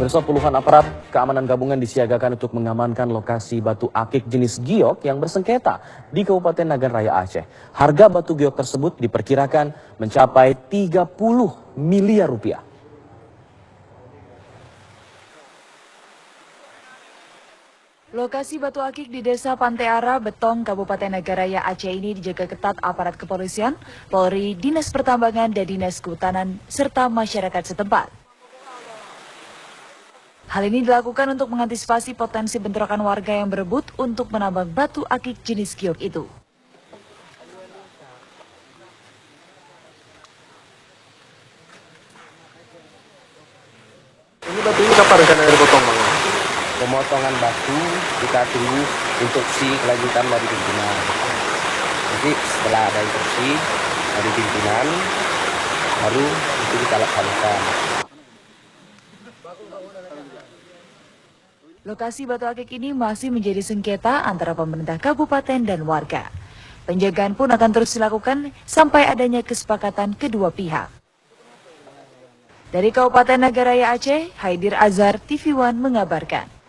Pemirsa, puluhan aparat keamanan gabungan disiagakan untuk mengamankan lokasi batu akik jenis giok yang bersengketa di Kabupaten Nagan Raya Aceh. Harga batu giok tersebut diperkirakan mencapai 30 miliar rupiah. Lokasi batu akik di Desa Panteara, Betong, Kabupaten Nagan Raya Aceh ini dijaga ketat aparat kepolisian, Polri, Dinas Pertambangan, dan Dinas Kehutanan, serta masyarakat setempat. Hal ini dilakukan untuk mengantisipasi potensi bentrokan warga yang berebut untuk menambang batu akik jenis giok itu. Ini batu ini kapan rencana dipotong, Bang? Pemotongan batu kita tunggu untuk kelanjutan dari pimpinan. Jadi setelah ada instruksi dari pimpinan, baru itu kita laksanakan. Lokasi batu akik ini masih menjadi sengketa antara pemerintah kabupaten dan warga. Penjagaan pun akan terus dilakukan sampai adanya kesepakatan kedua pihak. Dari Kabupaten Nagan Raya Aceh, Haidir Azhar, TV One mengabarkan.